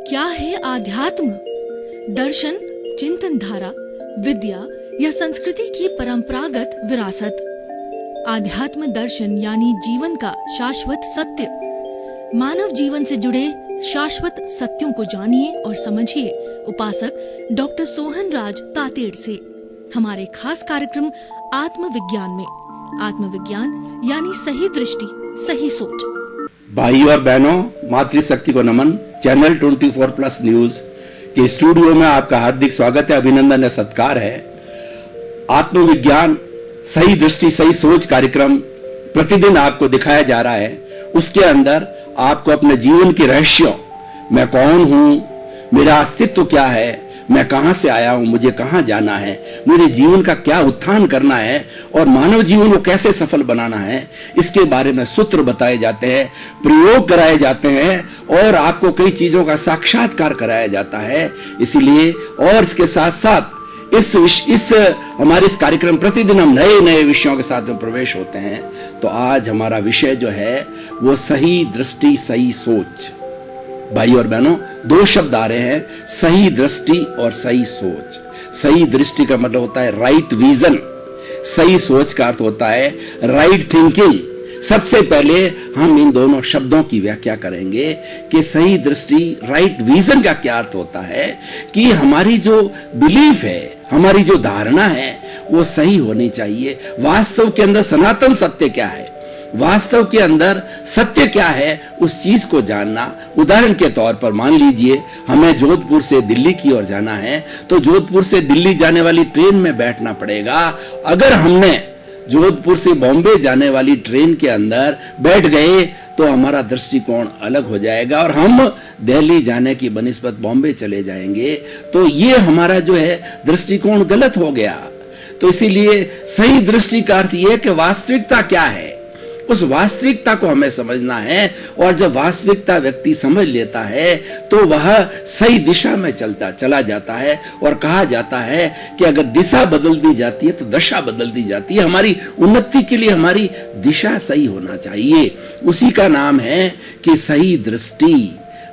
क्या है आध्यात्म? दर्शन, चिंतन धारा, विद्या या संस्कृति की परंपरागत विरासत। आध्यात्म दर्शन यानी जीवन का शाश्वत सत्य। मानव जीवन से जुड़े शाश्वत सत्यों को जानिए और समझिए उपासक डॉक्टर सोहन राज तातेड़ से हमारे खास कार्यक्रम आत्मविज्ञान में। आत्मविज्ञान यानी सही दृष्टि, सही सोच। भाइयों और बहनों, मातृशक्ति को नमन। चैनल 24+ न्यूज के स्टूडियो में आपका हार्दिक स्वागत है, अभिनंदन है, सत्कार है। आत्मविज्ञान सही दृष्टि सही सोच कार्यक्रम प्रतिदिन आपको दिखाया जा रहा है। उसके अंदर आपको अपने जीवन के रहस्यों, मैं कौन हूं, मेरा अस्तित्व क्या है, मैं कहां से आया हूं, मुझे कहां जाना है, मेरे जीवन का क्या उत्थान करना है और मानव जीवन को कैसे सफल बनाना है, इसके बारे में सूत्र बताए जाते हैं, प्रयोग कराए जाते हैं और आपको कई चीजों का साक्षात्कार कराया जाता है। इसीलिए और इसके साथ साथ इस हमारे इस कार्यक्रम प्रतिदिन हम नए नए विषयों के साथ में प्रवेश होते हैं। तो आज हमारा विषय जो है वो सही दृष्टि सही सोच। भाई और बहनों, दो शब्द आ रहे हैं, सही दृष्टि और सही सोच। सही दृष्टि का मतलब होता है राइट विजन, सही सोच का अर्थ होता है राइट थिंकिंग। सबसे पहले हम इन दोनों शब्दों की व्याख्या करेंगे कि सही दृष्टि राइट विजन का क्या अर्थ होता है कि हमारी जो बिलीफ है, हमारी जो धारणा है वो सही होनी चाहिए। वास्तव के अंदर सनातन सत्य क्या है, वास्तव के अंदर सत्य क्या है, उस चीज को जानना। उदाहरण के तौर पर मान लीजिए हमें जोधपुर से दिल्ली की ओर जाना है, तो जोधपुर से दिल्ली जाने वाली ट्रेन में बैठना पड़ेगा। अगर हमने जोधपुर से बॉम्बे जाने वाली ट्रेन के अंदर बैठ गए तो हमारा दृष्टिकोण अलग हो जाएगा और हम दिल्ली जाने की बनिस्बत बॉम्बे चले जाएंगे। तो ये हमारा जो है दृष्टिकोण गलत हो गया। तो इसीलिए सही दृष्टि का अर्थ यह कि वास्तविकता क्या है, उस वास्तविकता को हमें समझना है। और जब वास्तविकता व्यक्ति समझ लेता है तो वह सही दिशा में चला जाता है। और कहा जाता है कि अगर दिशा बदल दी जाती है तो दशा बदल दी जाती है। हमारी उन्नति के लिए हमारी दिशा सही होना चाहिए। उसी का नाम है कि सही दृष्टि,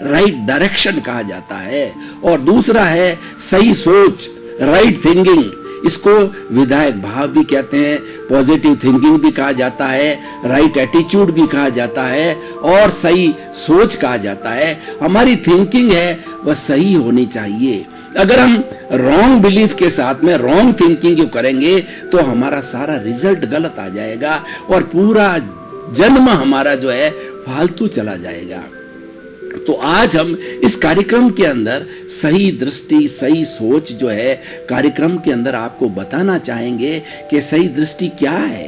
राइट डायरेक्शन कहा जाता है। और दूसरा है सही सोच, राइट थिंकिंग। इसको विधायक भाव भी कहते हैं, पॉजिटिव थिंकिंग भी कहा जाता है, राइट एटीट्यूड भी कहा जाता है और सही सोच कहा जाता है। हमारी थिंकिंग है वह सही होनी चाहिए। अगर हम रॉन्ग बिलीफ के साथ में रॉन्ग थिंकिंग करेंगे तो हमारा सारा रिजल्ट गलत आ जाएगा और पूरा जन्म हमारा जो है फालतू चला जाएगा। तो आज हम इस कार्यक्रम के अंदर सही दृष्टि सही सोच जो है कार्यक्रम के अंदर आपको बताना चाहेंगे कि सही दृष्टि क्या है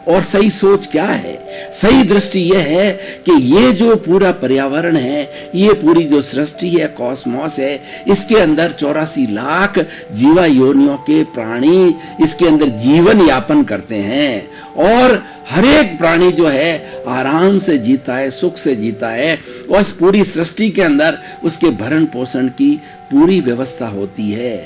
और सही सोच क्या है। सही दृष्टि यह है कि ये जो पूरा पर्यावरण है, ये पूरी जो सृष्टि है, कॉस्मॉस है, इसके अंदर 84 लाख जीवा योनियों के प्राणी इसके अंदर जीवन यापन करते हैं और हर एक प्राणी जो है आराम से जीता है, सुख से जीता है और इस पूरी सृष्टि के अंदर उसके भरण पोषण की पूरी व्यवस्था होती है।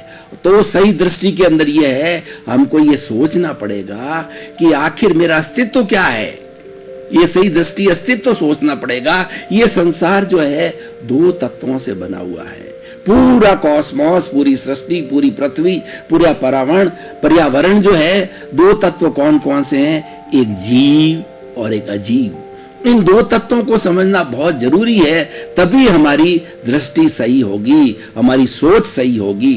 तो सही दृष्टि के अंदर यह है, हमको ये सोचना पड़ेगा कि आखिर मेरा अस्तित्व क्या है। ये सही दृष्टि अस्तित्व सोचना पड़ेगा। ये संसार जो है दो तत्वों से बना हुआ है। पूरा कॉस्मॉस, पूरी सृष्टि, पूरी पृथ्वी, पूरा पर्यावरण जो है, दो तत्व कौन कौन से हैं? एक जीव और एक अजीव। इन दो तत्वों को समझना बहुत जरूरी है, तभी हमारी दृष्टि सही होगी, हमारी सोच सही होगी।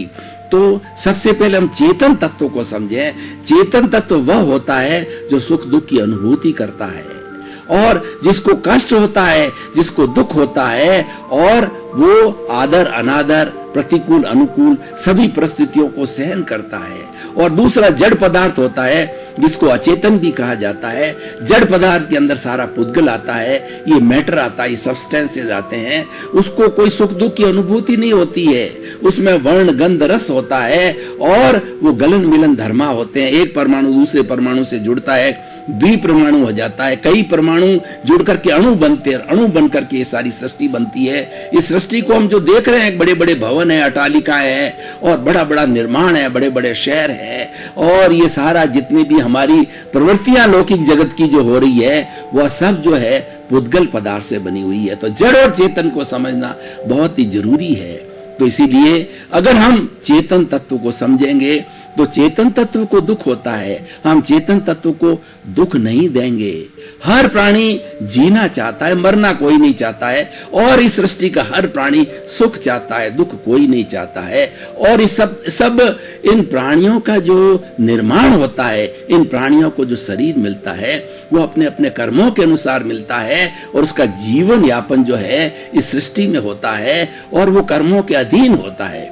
तो सबसे पहले हम चेतन तत्व को समझें। चेतन तत्व वह होता है जो सुख दुख की अनुभूति करता है और जिसको कष्ट होता है, जिसको दुख होता है और वो आदर अनादर, प्रतिकूल अनुकूल सभी परिस्थितियों को सहन करता है। और दूसरा जड़ पदार्थ होता है जिसको अचेतन भी कहा जाता है। जड़ पदार्थ के अंदर सारा पुद्गल आता है, ये मैटर आता है, ये सब्सटेंसेस आते हैं। उसको कोई सुख दुख की अनुभूति नहीं होती है, उसमें वर्ण गंध रस होता है और वो गलन मिलन धर्मा होते हैं। एक परमाणु दूसरे परमाणु से जुड़ता है, द्विपरमाणु हो जाता है, कई परमाणु जुड़ करके अणु बनते हैं, अणु बन करके ये सारी सृष्टि बनती है। इस सृष्टि को हम जो देख रहे हैं, बड़े बड़े भवन है, अट्टालिकाएं हैं और बड़ा बड़ा निर्माण है, बड़े बड़े शहर है और ये सारा जितनी भी हमारी प्रवृत्तियां लौकिक जगत की जो हो रही है वह सब जो है पुद्गल पदार्थ से बनी हुई है। तो जड़ और चेतन को समझना बहुत ही जरूरी है। तो इसीलिए अगर हम चेतन तत्व को समझेंगे तो चेतन तत्व को दुख होता है, हम चेतन तत्व को दुख नहीं देंगे। हर प्राणी जीना चाहता है, मरना कोई नहीं चाहता है, और इस सृष्टि का हर प्राणी सुख चाहता है, दुख कोई नहीं चाहता है। और इस सब इन प्राणियों का जो निर्माण होता है, इन प्राणियों को जो शरीर मिलता है वो अपने अपने कर्मों के अनुसार मिलता है, और उसका जीवन यापन जो है इस सृष्टि में होता है और वो कर्मों के अधीन होता है।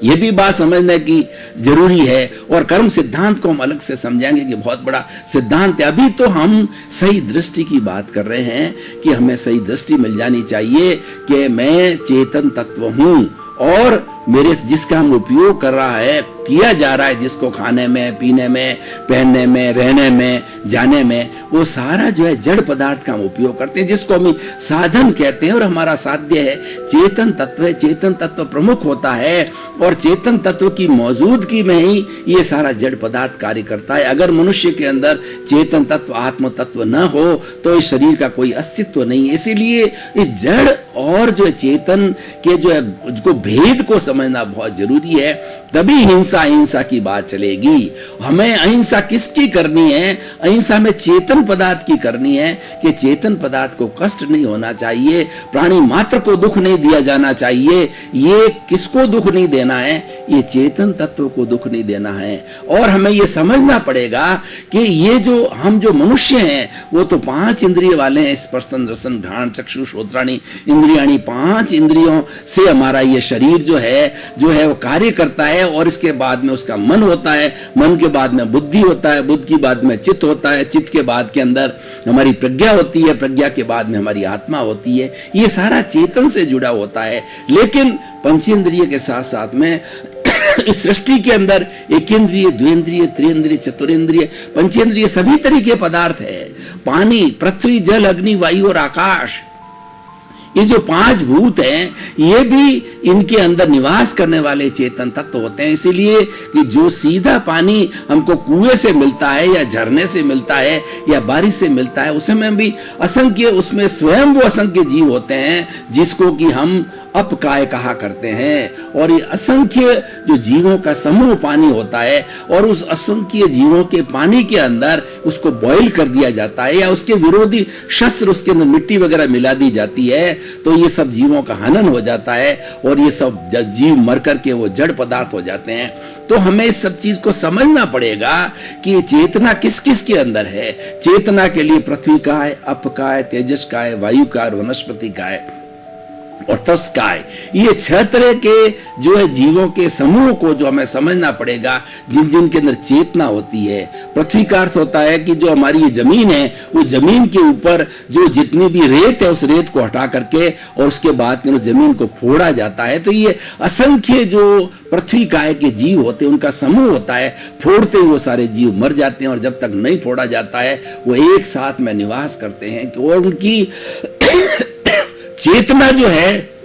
ये भी बात समझने की जरूरी है। और कर्म सिद्धांत को हम अलग से समझेंगे कि बहुत बड़ा सिद्धांत है। अभी तो हम सही दृष्टि की बात कर रहे हैं कि हमें सही दृष्टि मिल जानी चाहिए कि मैं चेतन तत्व हूं, और मेरे जिसका हम उपयोग कर रहा है, किया जा रहा है, जिसको खाने में, पीने में, पहनने में, रहने में, जाने में, वो सारा जो है जड़ पदार्थ का हम उपयोग करते हैं, जिसको हम साधन कहते हैं। और हमारा साध्य है चेतन तत्व है। चेतन तत्व प्रमुख होता है, और चेतन तत्व की मौजूदगी में ही ये सारा जड़ पदार्थ कार्य करता है। अगर मनुष्य के अंदर चेतन तत्व, आत्म तत्व न हो तो इस शरीर का कोई अस्तित्व नहीं है। इसीलिए इस जड़ और जो चेतन के जो है को भेद को समझना बहुत जरूरी है, तभी हिंसा अहिंसा की बात चलेगी। हमें अहिंसा किसकी करनी है? अहिंसा में चेतन पदार्थ की करनी है कि चेतन पदार्थ को कष्ट नहीं होना चाहिए, प्राणी मात्र को दुख नहीं दिया जाना चाहिए। ये किसको दुख नहीं देना है? ये चेतन तत्व को दुख नहीं देना है। और हमें ये समझना पड़ेगा कि ये जो हम जो मनुष्य हैं वो तो 5 इंद्रिय वाले हैं, स्पर्शन रसन घ्राण चक्षु श्रोत्राणि इंद्रियाणि। 5 इंद्रियों से हमारा ये शरीर जो है वो कार्य करता है, और इसके बाद में उसका मन होता है, मन के बाद में बुद्धि होता है, बुद्धि के बाद में चित्त होता है, चित्त के बाद के अंदर हमारी प्रज्ञा होती है, प्रज्ञा के बाद में हमारी आत्मा होती है। ये सारा चेतन से जुड़ा होता है। लेकिन पंचेंद्रिय के साथ साथ में इस सृष्टि के अंदर एकेंद्रिय, द्विंद्रिय, त्रिंद्रिय, चतुरेंद्रिय, पंचेंद्रिय सभी तरह के पदार्थ है। पानी, पृथ्वी, जल, अग्नि, वायु और आकाश, ये जो 5 भूत हैं, ये भी इनके अंदर निवास करने वाले चेतन तत्व होते हैं। इसीलिए कि जो सीधा पानी हमको कुएं से मिलता है या झरने से मिलता है या बारिश से मिलता है, उसमें भी असंख्य, उसमें स्वयं वो असंख्य जीव होते हैं जिसको कि हम अपकाय कहा करते हैं। और ये असंख्य जो जीवों का समूह पानी होता है, और उस असंख्य जीवों के पानी के अंदर उसको बॉईल कर दिया जाता है, या उसके विरोधी शस्त्र उसके अंदर मिट्टी वगैरह मिला दी जाती है, तो ये सब जीवों का हनन हो जाता है, और ये सब जीव मर करके वो जड़ पदार्थ हो जाते हैं। तो हमें इस सब चीज को समझना पड़ेगा कि चेतना किस किस के अंदर है। चेतना के लिए पृथ्वी का है, अप का है, तेजस का है, वायु का है, वनस्पति का है और तस्काय। ये 6 तरह के जो है जीवों के समूह को जो हमें समझना पड़ेगा, जिन जिन के अंदर चेतना होती है। पृथ्वी का अर्थ होता है कि जो हमारी ये जमीन है, वो जमीन के ऊपर जो जितनी भी रेत है, उस रेत को हटा करके और उसके बाद में उस जमीन को फोड़ा जाता है। तो ये असंख्य जो पृथ्वी काय के जीव होते हैं, उनका समूह होता है। फोड़ते ही वो सारे जीव मर जाते हैं, और जब तक नहीं फोड़ा जाता है वो एक साथ में निवास करते हैं। और उनकी चेतना जो है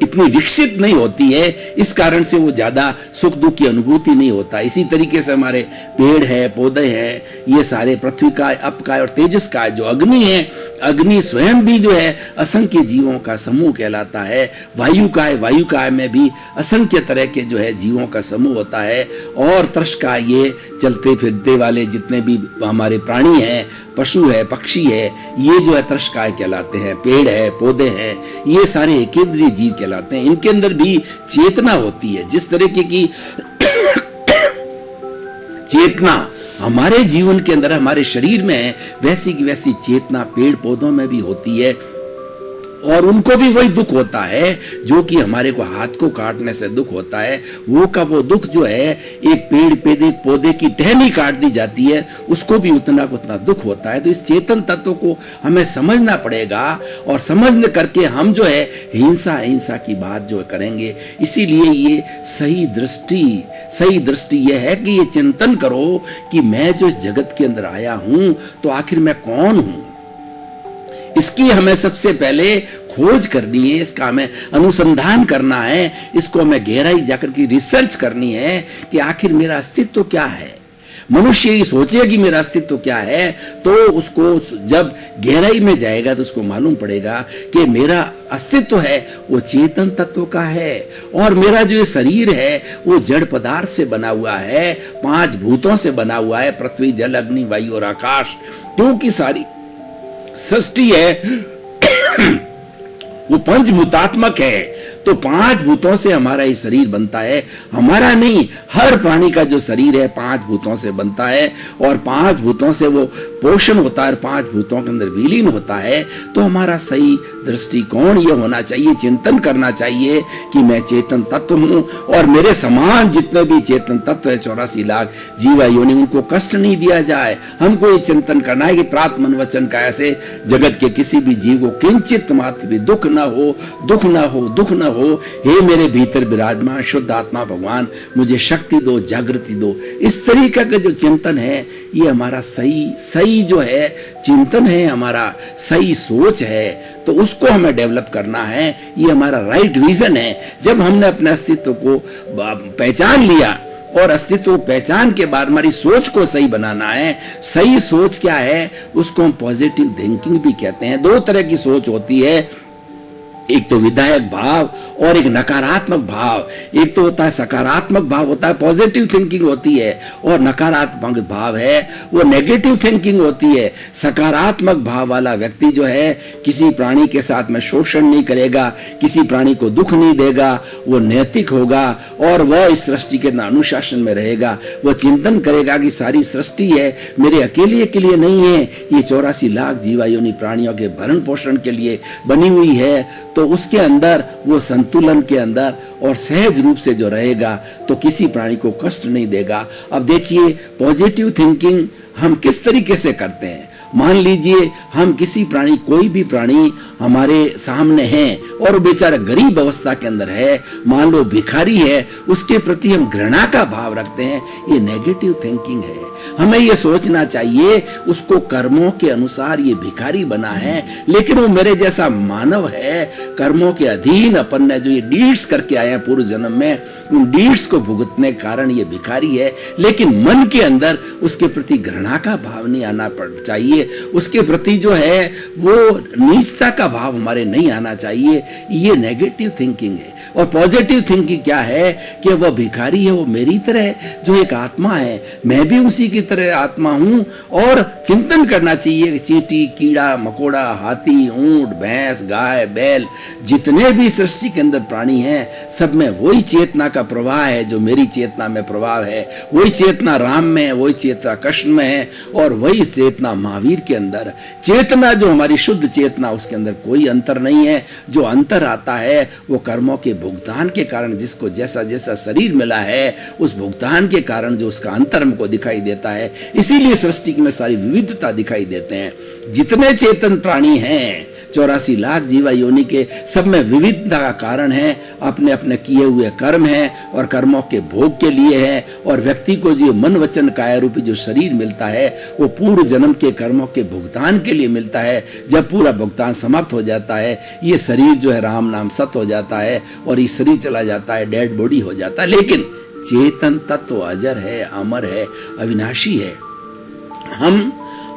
इतनी विकसित नहीं होती है, इस कारण से वो ज्यादा सुख दुख की अनुभूति नहीं होता। इसी तरीके से हमारे पेड़ है, पौधे हैं, ये सारे पृथ्वी का, अप का और तेजस का, जो अग्नि है, अग्नि स्वयं भी जो है असंख्य जीवों का समूह कहलाता है। वायु का है, वायु का में भी असंख्य तरह के जो है जीवों का समूह होता है। और तृष का, ये चलते फिरते वाले जितने भी हमारे प्राणी हैं, पशु है, पक्षी है, ये जो है तृषकाय कहलाते हैं। पेड़ है, पौधे हैं, ये सारे एकेंद्रीय जीव कहलाते हैं। इनके अंदर भी चेतना होती है। जिस तरीके की चेतना हमारे जीवन के अंदर, हमारे शरीर में है, वैसी की वैसी चेतना पेड़ पौधों में भी होती है। और उनको भी वही दुख होता है जो कि हमारे को हाथ को काटने से दुख होता है। वो का वो दुख जो है, एक पेड़ पौधे की टहनी काट दी जाती है, उसको भी उतना दुख होता है। तो इस चेतन तत्व को हमें समझना पड़ेगा, और समझने करके हम जो है हिंसा अहिंसा की बात जो करेंगे। इसीलिए ये सही दृष्टि यह है कि ये चिंतन करो कि मैं जो इस जगत के अंदर आया हूं, तो आखिर मैं कौन हूं। इसकी हमें सबसे पहले खोज करनी है, इसका हमें अनुसंधान करना है, इसको हमें गहराई जाकर की रिसर्च करनी है कि आखिर मेरा अस्तित्व क्या है। मनुष्य ही सोचे कि मेरा अस्तित्व क्या है, तो उसको जब गहराई में जाएगा तो उसको मालूम पड़ेगा कि मेरा अस्तित्व है वो चेतन तत्व का है, और मेरा जो ये शरीर है वो जड़ पदार्थ से बना हुआ है, 5 भूतों से बना हुआ है, पृथ्वी, जल, अग्नि, वायु और आकाश। क्योंकि सारी सृष्टि है वो पंचभूतात्मक है, तो 5 भूतों से हमारा ये शरीर बनता है। हमारा नहीं, हर प्राणी का जो शरीर है 5 भूतों से बनता है, और 5 भूतों से वो पोषण होता है, 5 भूतों के अंदर विलीन होता है। तो हमारा सही दृष्टिकोण ये होना चाहिए, चिंतन करना चाहिए कि मैं चेतन तत्व हूं, और मेरे समान जितने भी चेतन तत्व है 84 लाख जीवा योनि, उनको कष्ट नहीं दिया जाए। हमको ये चिंतन करना है कि प्रात मन वचन का ऐसे जगत के किसी भी जीव को किंचित मात्र भी दुख न हो, दुख न हो, दुख न हो। हे मेरे भीतर विराजमान शुद्ध आत्मा भगवान, मुझे शक्ति दो, जागृति दो। इस तरीके का जो चिंतन है ये हमारा सही जो है चिंतन है, हमारा सही सोच है, तो उसको हमें डेवलप करना है। ये हमारा राइट विजन है। जब हमने अपने अस्तित्व को पहचान लिया, और अस्तित्व पहचान के बाद हमारी सोच को सही बनाना है। सही सोच क्या है? उसको हम पॉजिटिव थिंकिंग भी कहते हैं। 2 तरह की सोच होती है, एक तो विधायक भाव और एक नकारात्मक भाव। एक तो होता है सकारात्मक भाव, होता है पॉजिटिव थिंकिंग होती है, और नकारात्मक भाव है वो नेगेटिव थिंकिंग होती है। सकारात्मक भाव वाला व्यक्ति जो है किसी प्राणी के साथ में शोषण नहीं करेगा, किसी प्राणी को दुख नहीं देगा, वो नैतिक होगा, और वह इस सृष्टि के अनुशासन में रहेगा। वह चिंतन करेगा कि सारी सृष्टि है मेरे अकेले के लिए नहीं है, ये 84 लाख जीवा योनि प्राणियों के भरण पोषण के लिए बनी हुई है। तो उसके अंदर वो संतुलन के अंदर और सहज रूप से जो रहेगा तो किसी प्राणी को कष्ट नहीं देगा। अब देखिए पॉजिटिव थिंकिंग हम किस तरीके से करते हैं। मान लीजिए हम किसी प्राणी, कोई भी प्राणी हमारे सामने है और बेचारा गरीब अवस्था के अंदर है, मान लो भिखारी है, उसके प्रति हम घृणा का भाव रखते हैं, ये नेगेटिव थिंकिंग है। हमें ये सोचना चाहिए उसको कर्मों के अनुसार ये भिखारी बना है, लेकिन वो मेरे जैसा मानव है, कर्मों के अधीन अपन ने जो ये डीड्स करके आए हैं पूर्व जन्म में, उन डीड्स को भुगतने के कारण ये भिखारी है। लेकिन मन के अंदर उसके प्रति घृणा का भाव नहीं आना चाहिए, उसके प्रति जो है वो नीचता का भाव हमारे नहीं आना चाहिए। ये नेगेटिव थिंकिंग है। और पॉजिटिव थिंकिंग क्या है कि वह भिखारी है, वो मेरी तरह जो एक आत्मा है, मैं भी उसी की तरह आत्मा हूं। और चिंतन करना चाहिए कि चींटी, कीड़ा मकोड़ा, हाथी, ऊंट, भैंस, गाय, बैल, जितने भी सृष्टि के अंदर प्राणी हैं, सब में वही चेतना का प्रवाह है जो मेरी चेतना में प्रभाव है। वही चेतना राम में है, वही चेतना कृष्ण में है, और वही चेतना महावीर के अंदर। चेतना जो हमारी शुद्ध चेतना, उसके अंदर कोई अंतर नहीं है। जो अंतर आता है वो कर्मों के भुगतान के कारण, जिसको जैसा जैसा शरीर मिला है उस भुगतान के कारण जो उसका अंतर हमको दिखाई देता है। इसीलिए सृष्टि में सारी विविधता दिखाई देते हैं। जितने चेतन प्राणी हैं 84 लाख जीवा योनि के, सब में विविधता का कारण है। अपने अपने किए हुए कर्म हैं और कर्मों के भोग के लिए है। और व्यक्ति को जो मन वचन काया रूपी जो शरीर मिलता है वो पूर्व जन्म के कर्मों के भुगतान के लिए मिलता है। जब पूरा भुगतान समाप्त हो जाता है, ये शरीर जो है राम नाम सत हो जाता है और ये शरीर चला जाता है, डेड बॉडी हो जाता है। लेकिन चेतन तत्व अजर है, अमर है, अविनाशी है। हम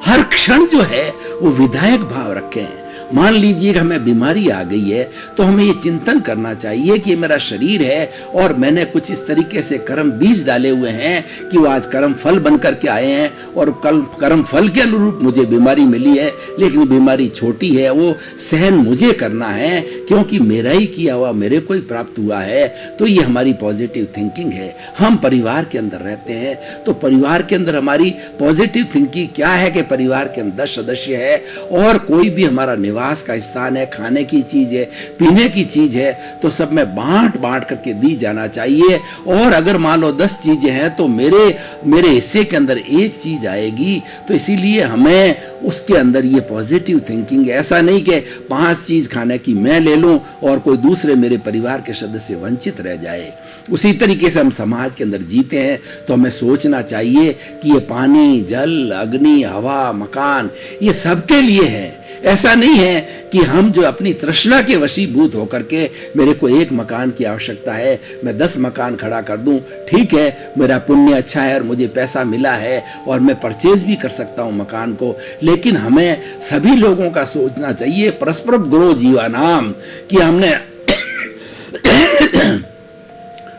हर क्षण जो है वो विधायक भाव रखें हैं। मान लीजिए कि हमें बीमारी आ गई है, तो हमें ये चिंतन करना चाहिए कि मेरा शरीर है और मैंने कुछ इस तरीके से कर्म बीज डाले हुए हैं कि वो आज कर्म फल बन करके आए हैं, और कल कर्म फल के अनुरूप मुझे बीमारी मिली है। लेकिन बीमारी छोटी है, वो सहन मुझे करना है, क्योंकि मेरा ही किया हुआ मेरे को ही प्राप्त हुआ है। तो ये हमारी पॉजिटिव थिंकिंग है। हम परिवार के अंदर रहते हैं, तो परिवार के अंदर हमारी पॉजिटिव थिंकिंग क्या है कि परिवार के अंदर 10 सदस्य है, और कोई भी हमारा निवास का स्थान है, खाने की चीज है, पीने की चीज है, तो सब में बांट बांट करके दी जाना चाहिए। और अगर मान लो 10 चीजें हैं तो मेरे हिस्से के अंदर एक चीज आएगी। तो इसीलिए हमें उसके अंदर ये पॉजिटिव थिंकिंग, ऐसा नहीं कि 5 चीज खाने की मैं ले लूं और कोई दूसरे मेरे परिवार के सदस्य वंचित रह जाए। उसी तरीके से हम समाज के अंदर जीते हैं, तो हमें सोचना चाहिए कि ये पानी, जल, अग्नि, हवा, मकान, ये सबके लिए है। ऐसा नहीं है कि हम जो अपनी तृष्णा के वशीभूत होकर के मेरे को एक मकान की आवश्यकता है, मैं 10 मकान खड़ा कर दूं, ठीक है, मेरा पुण्य अच्छा है और मुझे पैसा मिला है और मैं परचेज भी कर सकता हूं मकान को। लेकिन हमें सभी लोगों का सोचना चाहिए, परस्पर गुरो जीवानाम, कि हमने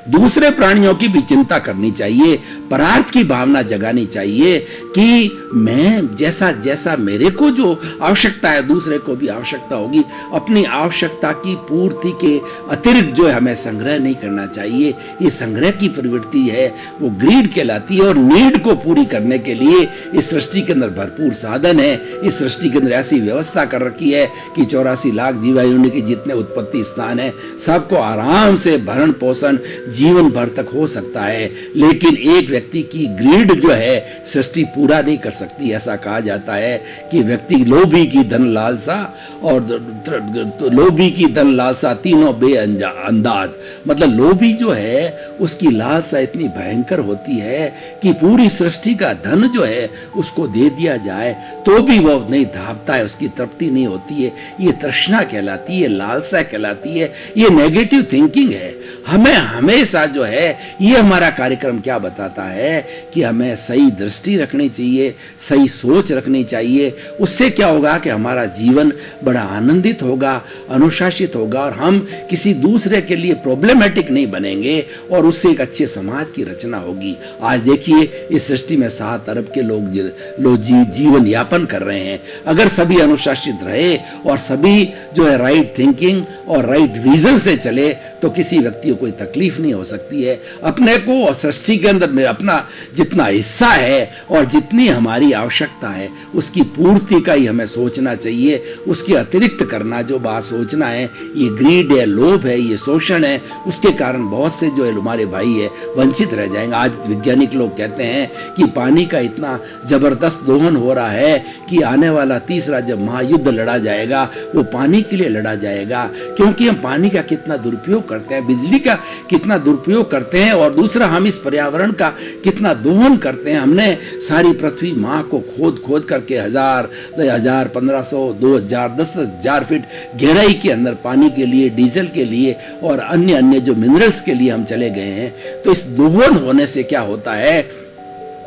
दूसरे प्राणियों की भी चिंता करनी चाहिए, परार्थ की भावना जगानी चाहिए कि मैं जैसा जैसा मेरे को जो आवश्यकता है दूसरे को भी आवश्यकता होगी। अपनी आवश्यकता की पूर्ति के अतिरिक्त जो है हमें संग्रह नहीं करना चाहिए। ये संग्रह की प्रवृत्ति है, वो ग्रीड कहलाती है। और नीड को पूरी करने के लिए इस सृष्टि के अंदर भरपूर साधन है। इस सृष्टि के अंदर ऐसी व्यवस्था कर रखी है कि 84 लाख जीवाणु के जितने उत्पत्ति स्थान है सबको आराम से भरण पोषण जीवन भर तक हो सकता है। लेकिन एक व्यक्ति की ग्रीड जो है सृष्टि पूरा नहीं कर सकती। ऐसा कहा जाता है कि व्यक्ति लोभी की धन लालसा और लोभी की धन लालसा तीनों बेअंदाज, मतलब लोभी जो है उसकी लालसा इतनी भयंकर होती है कि पूरी सृष्टि का धन जो है उसको दे दिया जाए तो भी वो नहीं धापता है, उसकी तृप्ति नहीं होती है। ये तृष्णा कहलाती है, लालसा कहलाती है, ये नेगेटिव थिंकिंग है। हमें हमेशा जो है ये हमारा कार्यक्रम क्या बताता है कि हमें सही दृष्टि रखनी चाहिए, सही सोच रखनी चाहिए। उससे क्या होगा कि हमारा जीवन बड़ा आनंदित होगा, अनुशासित होगा और हम किसी दूसरे के लिए प्रॉब्लमेटिक नहीं बनेंगे और उससे एक अच्छे समाज की रचना होगी। आज देखिए इस सृष्टि में 7 अरब के लोग जीवन यापन कर रहे हैं। अगर सभी अनुशासित रहे और सभी जो है राइट थिंकिंग और राइट विजन से चले तो किसी व्यक्ति को कोई तकलीफ नहीं हो सकती है। अपने को और सृष्टि के अंदर में अपना जितना हिस्सा है और जितनी हमारी आवश्यकता है उसकी पूर्ति का ही हमें सोचना चाहिए। उसके अतिरिक्त करना जो बात सोचना है ये ग्रीड है, लोभ है, ये शोषण है। उसके कारण बहुत से जो है हमारे भाई है वंचित रह जाएंगे। आज वैज्ञानिक लोग कहते हैं कि पानी का इतना जबरदस्त दोहन हो रहा है कि आने वाला तीसरा जब महायुद्ध लड़ा जाएगा वो पानी के लिए लड़ा जाएगा, क्योंकि हम पानी का कितना दुरुपयोग करते हैं, बिजली का कितना दुरुपयोग करते हैं और दूसरा हम इस पर्यावरण का कितना दोहन करते हैं। हमने सारी पृथ्वी माँ को खोद खोद करके 1000, 1500, 2000, 10,000 फीट गहराई के अंदर पानी के लिए, डीजल के लिए और अन्य जो मिनरल्स के लिए हम चले गए हैं। तो इस दोहन होने से क्या होता है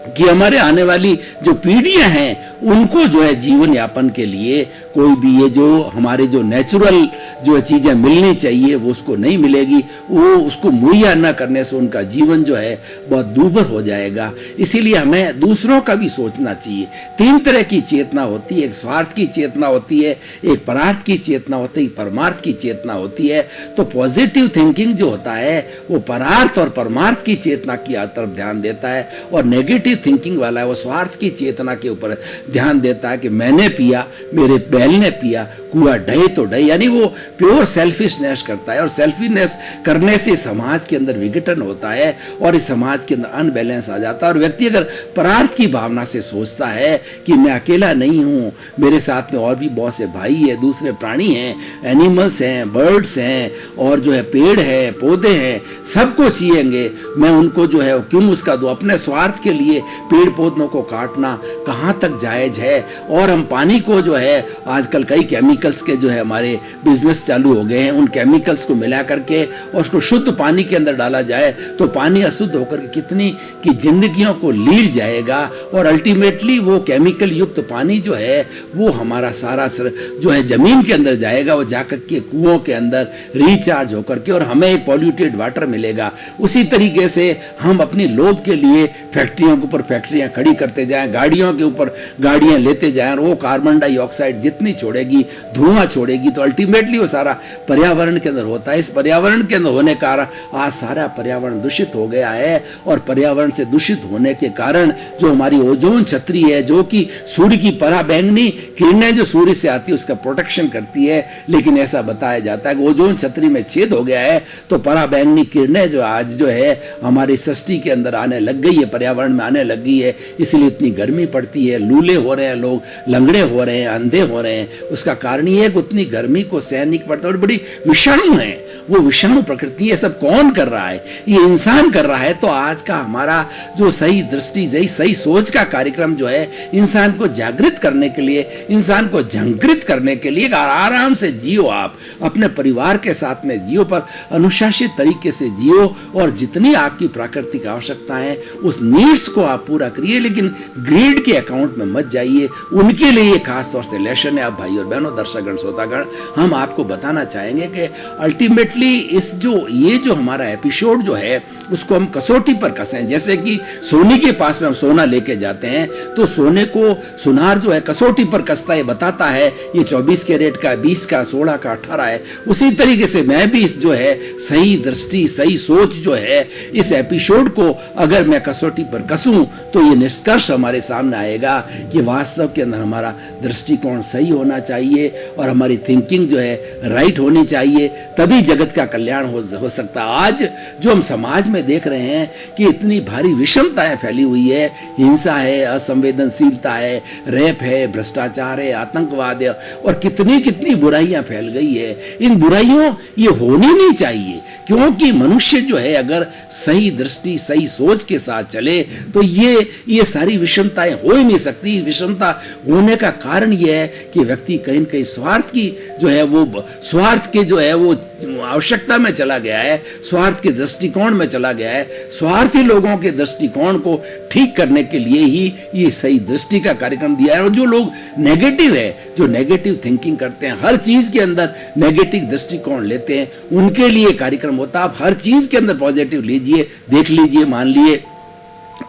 कि हमारे आने वाली जो पीढ़ियां हैं उनको जो है जीवन यापन के लिए कोई भी ये जो हमारे जो नेचुरल जो चीजें मिलनी चाहिए वो उसको नहीं मिलेगी। वो उसको मुहैया न करने से उनका जीवन जो है बहुत दूभर हो जाएगा। इसीलिए हमें दूसरों का भी सोचना चाहिए। 3 तरह की चेतना होती है, एक स्वार्थ की चेतना होती है, एक परार्थ की चेतना होती है, परमार्थ की चेतना होती है। तो पॉजिटिव थिंकिंग जो होता है वो परार्थ और परमार्थ की चेतना की तरफ ध्यान देता है और नेगेटिव थिंकिंग वाला है वो स्वार्थ की चेतना के ऊपर ध्यान देता है कि मैंने पिया, मेरे बैल ने पिया, कुआ ढहे तो ढहे, यानी वो प्योर सेल्फिशनेस करता है। और सेल्फिशनेस करने से समाज के अंदर विघटन होता है और इस समाज के अंदर अनबैलेंस आ जाता है। और व्यक्ति अगर परार्थ की भावना से सोचता है कि मैं अकेला नहीं हूँ, मेरे साथ में और भी बहुत से भाई है, दूसरे प्राणी हैं, एनिमल्स हैं, बर्ड्स हैं और जो है पेड़ है, पौधे हैं, सबको चाहिएंगे, मैं उनको जो है क्यों उसका दो। अपने स्वार्थ के लिए पेड़ पौधों को काटना कहाँ तक जायज है। और हम पानी को जो है आजकल कई केमिकल्स के जो है हमारे बिजनेस चालू हो गए हैं, उन केमिकल्स को मिला करके और उसको शुद्ध पानी के अंदर डाला जाए तो पानी अशुद्ध होकर कितनी की जिंदगियों को लील जाएगा और अल्टीमेटली वो केमिकल युक्त पानी जो है वो हमारा सारा जो है जमीन के अंदर जाएगा, वो जाकर के कुओं के अंदर रिचार्ज होकर के और हमें एक पॉल्यूटेड वाटर मिलेगा। उसी तरीके से हम अपनी लोभ के लिए फैक्ट्रियों के ऊपर फैक्ट्रियां खड़ी करते जाएं, गाड़ियों के ऊपर गाड़ियां लेते जाएं और वो कार्बन डाइऑक्साइड जितनी छोड़ेगी, धुआं छोड़ेगी, तो अल्टीमेटली वो सारा पर्यावरण के अंदर होता है। इस पर्यावरण के अंदर होने कारण आज सारा पर्यावरण दूषित हो गया है और पर्यावरण से दूषित होने के कारण जो हमारी ओजोन छतरी है, जो कि सूर्य की पराबैंगनी किरणें जो सूर्य से आती है उसका प्रोटेक्शन करती है, लेकिन ऐसा बताया जाता है कि ओजोन छतरी में छेद हो गया है तो पराबैंगनी किरणें जो आज जो है हमारी सृष्टि के अंदर आने लग गई है, पर्यावरण में आने होने लगी है, इसलिए इतनी गर्मी पड़ती है, लूले हो रहे हैं, लोग लंगड़े हो रहे हैं, अंधे हो रहे हैं। उसका कारण ये है कि उतनी गर्मी को सहन नहीं पड़ता और बड़ी विषाणु है, वो विषाणु प्रकृति है। सब कौन कर रहा है? ये इंसान कर रहा है। तो आज का हमारा जो सही दृष्टि, सही सोच का कार्यक्रम जो है, इंसान को जागृत करने के लिए, इंसान को जागृत करने के लिए आराम से जियो, आप अपने परिवार के साथ में जियो, पर अनुशासित तरीके से जियो और जितनी आपकी प्राकृतिक आवश्यकता है उस नीड्स को आप पूरा करिए, लेकिन ग्रीड के अकाउंट में मत जाइए। उनके लिए खास तौर से लेसन है। आप भाई और बहनों, दर्शकगण, श्रोतागण, हम आपको बताना चाहेंगे कि अल्टीमेटली ये जो हमारा एपिसोड जो है उसको हम कसौटी पर कसें। जैसे कि सोने के पास में हम सोना लेके जाते हैं तो सोने को सुनार जो है कसौटी पर कसता है, बताता है ये 24 कैरेट का, 20 का, 16 का, 18 है। उसी तरीके से मैं भी जो है सही दृष्टि, सही सोच जो है, इस एपिसोड को अगर मैं कसौटी पर कसूं तो ये निष्कर्ष हमारे सामने आएगा कि वास्तव के अंदर हमारा दृष्टिकोण सही होना चाहिए और हमारी थिंकिंग जो है राइट होनी चाहिए, तभी जगत का कल्याण हो सकता है। आज जो हम समाज में देख रहे हैं कि इतनी भारी विषमताएं फैली हुई है, हिंसा है, असंवेदनशीलता है, रेप है, भ्रष्टाचार है, आतंकवाद है और कितनी कितनी बुराइयां फैल गई है। इन बुराइयों ये होनी नहीं चाहिए, क्योंकि मनुष्य जो है अगर सही दृष्टि, सही सोच के साथ चले तो ये सारी विषमताएं हो ही नहीं सकती। विषमता होने का कारण यह है कि व्यक्ति कहीं न कहीं स्वार्थ की जो है वो स्वार्थ के जो है वो आवश्यकता में चला गया है, स्वार्थ के दृष्टिकोण में चला गया है। स्वार्थी लोगों के दृष्टिकोण को ठीक करने के लिए ही ये सही दृष्टि का कार्यक्रम दिया है। और जो लोग नेगेटिव है, जो नेगेटिव थिंकिंग करते हैं, हर चीज के अंदर नेगेटिव दृष्टिकोण लेते हैं, उनके लिए कार्यक्रम होता है। आप हर चीज के अंदर पॉजिटिव लीजिए, देख लीजिए, मान लिए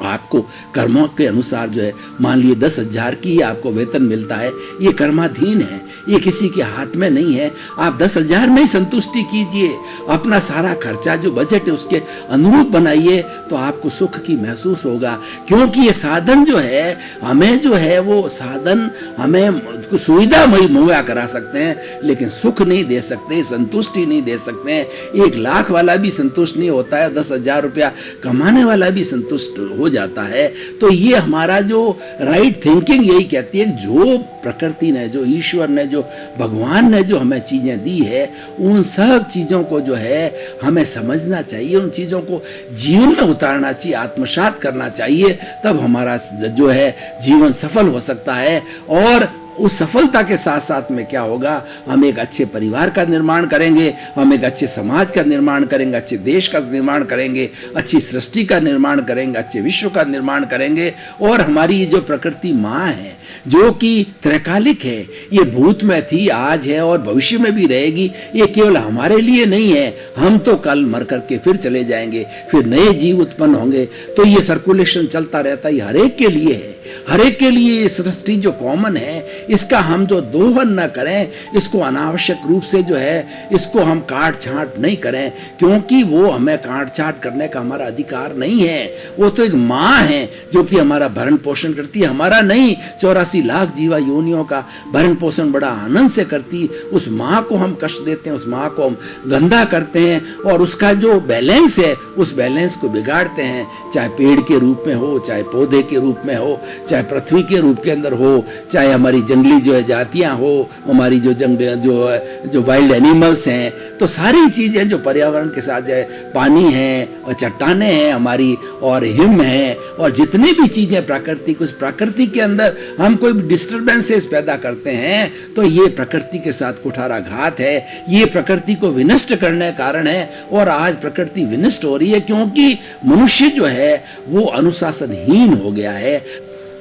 आपको कर्मों के अनुसार जो है, मान लिए 10,000 की आपको वेतन मिलता है, ये कर्माधीन है, ये किसी के हाथ में नहीं है। आप 10,000 में ही संतुष्टि कीजिए, अपना सारा खर्चा जो बजट है उसके अनुरूप बनाइए, तो आपको सुख की महसूस होगा। क्योंकि ये साधन जो है हमें जो है वो साधन हमें सुविधा मुहैया करा सकते हैं, लेकिन सुख नहीं दे सकते, संतुष्टि नहीं दे सकते हैं। 1 लाख वाला भी संतुष्ट नहीं होता है, 10,000 रुपया कमाने वाला भी संतुष्ट हो जाता है। तो ये हमारा जो राइट थिंकिंग यही कहती है, जो प्रकृति ने, जो ईश्वर ने, जो भगवान ने जो हमें चीजें दी है, उन सब चीजों को जो है हमें समझना चाहिए, उन चीजों को जीवन में उतारना चाहिए, आत्मसात करना चाहिए, तब हमारा जो है जीवन सफल हो सकता है। और उस सफलता के साथ साथ में क्या होगा, हम एक अच्छे परिवार का निर्माण करेंगे, हम एक अच्छे समाज का निर्माण करेंगे, अच्छे देश का निर्माण करेंगे, अच्छी सृष्टि का निर्माण करेंगे, अच्छे विश्व का निर्माण करेंगे। और हमारी ये जो प्रकृति माँ है, जो कि त्रैकालिक है, ये भूत में थी, आज है और भविष्य में भी रहेगी, ये केवल हमारे लिए नहीं है। हम तो कल मर करके फिर चले जाएंगे, फिर नए जीव उत्पन्न होंगे। तो ये सर्कुलेशन चलता रहता है, हर एक के लिए है, हर एक के लिए। ये सृष्टि जो कॉमन है, इसका हम जो दोहन न करें, इसको अनावश्यक रूप से जो है इसको हम काट छांट नहीं करें, क्योंकि वो हमें काट छांट करने का हमारा अधिकार नहीं है। वो तो एक माँ है जो कि हमारा भरण पोषण करती है, हमारा नहीं। 84 लाख जीवा योनियों का भरण पोषण बड़ा आनंद से करती। उस माँ को हम कष्ट देते हैं, उस माँ को हम गंदा करते हैं और उसका जो बैलेंस है उस बैलेंस को बिगाड़ते हैं। चाहे पेड़ के रूप में हो, चाहे पौधे के रूप में हो, चाहे पृथ्वी के रूप के अंदर हो, चाहे हमारी जंगली जो है जातियां हो, हमारी जो जो वाइल्ड एनिमल्स हैं, तो सारी चीजें जो पर्यावरण के साथ जो है, पानी है और चट्टाने हैं हमारी और हिम है और जितनी भी चीजें प्राकृतिक, उस प्रकृति के अंदर हम कोई भी डिस्टर्बेंसेस पैदा करते हैं तो ये प्रकृति के साथ कुठाराघात है, ये प्रकृति को विनष्ट करने कारण है। और आज प्रकृति विनष्ट हो रही है क्योंकि मनुष्य जो है वो अनुशासनहीन हो गया है।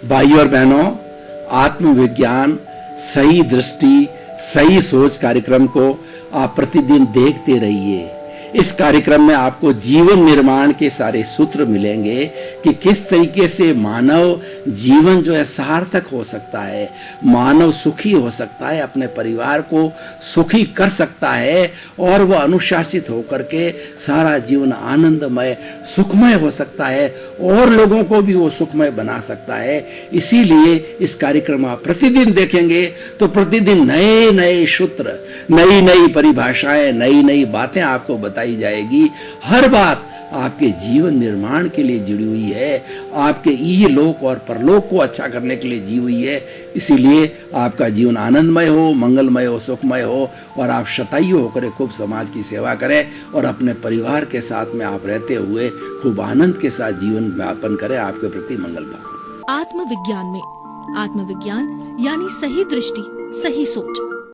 भाइयों और बहनों, आत्मविज्ञान, सही दृष्टि, सही सोच कार्यक्रम को आप प्रतिदिन देखते रहिए। इस कार्यक्रम में आपको जीवन निर्माण के सारे सूत्र मिलेंगे कि किस तरीके से मानव जीवन जो है सार्थक हो सकता है, मानव सुखी हो सकता है, अपने परिवार को सुखी कर सकता है और वह अनुशासित होकर के सारा जीवन आनंदमय, सुखमय हो सकता है और लोगों को भी वो सुखमय बना सकता है। इसीलिए इस कार्यक्रम आप प्रतिदिन देखेंगे तो प्रतिदिन नए नए सूत्र, नई नई परिभाषाएं, नई नई बातें आपको बताई जाएगी। हर बात आपके जीवन निर्माण के लिए जुड़ी हुई है, आपके इहलोक और परलोक को अच्छा करने के लिए जी हुई है। इसीलिए आपका जीवन आनंदमय हो, मंगलमय हो, सुखमय हो और आप शतायु होकर खूब समाज की सेवा करें और अपने परिवार के साथ में आप रहते हुए खूब आनंद के साथ जीवन यापन करें। आपके प्रति मंगल भाव। आत्मविज्ञान में आत्मविज्ञान यानी सही दृष्टि, सही सोच,